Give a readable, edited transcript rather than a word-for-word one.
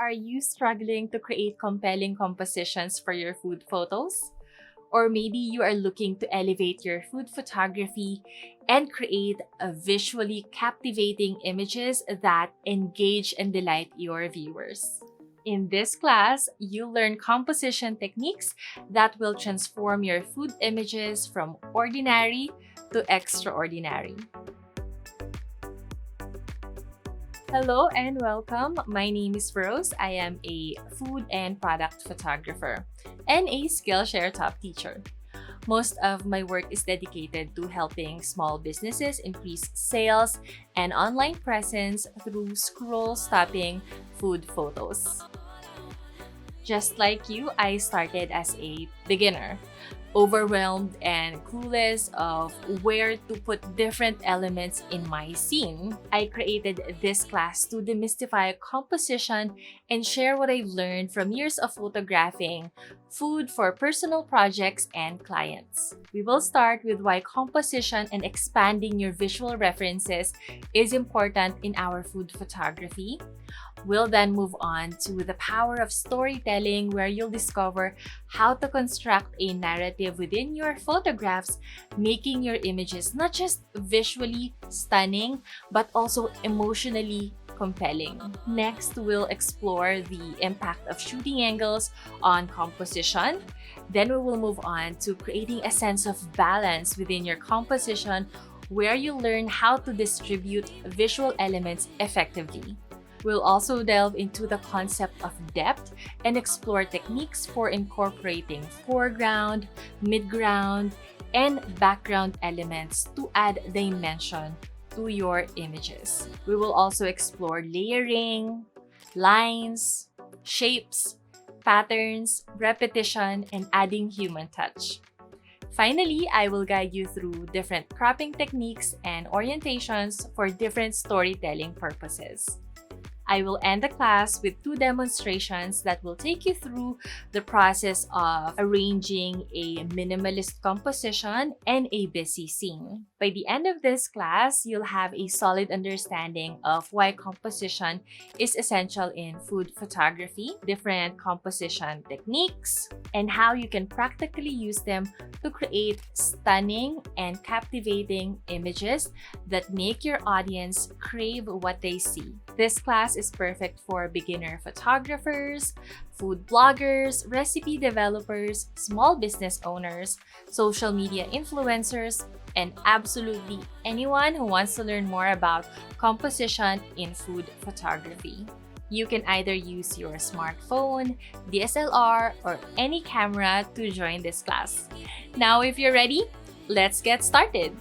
Are you struggling to create compelling compositions for your food photos? Or maybe you are looking to elevate your food photography and create a visually captivating images that engage and delight your viewers. In this class, you'll learn composition techniques that will transform your food images from ordinary to extraordinary. Hello and welcome. My name is Rose. I am a food and product photographer and a Skillshare top teacher. Most of my work is dedicated to helping small businesses increase sales and online presence through scroll-stopping food photos. Just like you, I started as a beginner, overwhelmed and clueless of where to put different elements in my scene. I created this class to demystify composition and share what I've learned from years of photographing food for personal projects and clients. We will start with why composition and expanding your visual references is important in our food photography. We'll then move on to the power of storytelling, where you'll discover how to construct a narrative within your photographs, making your images not just visually stunning, but also emotionally compelling. Next, we'll explore the impact of shooting angles on composition. Then we will move on to creating a sense of balance within your composition, where you learn how to distribute visual elements effectively. We'll also delve into the concept of depth and explore techniques for incorporating foreground, midground, and background elements to add dimension to your images. We will also explore layering, lines, shapes, patterns, repetition, and adding human touch. Finally, I will guide you through different cropping techniques and orientations for different storytelling purposes. I will end the class with 2 demonstrations that will take you through the process of arranging a minimalist composition and a busy scene. By the end of this class, you'll have a solid understanding of why composition is essential in food photography, different composition techniques, and how you can practically use them to create stunning and captivating images that make your audience crave what they see. This class is perfect for beginner photographers, food bloggers, recipe developers, small business owners, social media influencers, and absolutely anyone who wants to learn more about composition in food photography. You can either use your smartphone, DSLR, or any camera to join this class. Now, if you're ready, let's get started.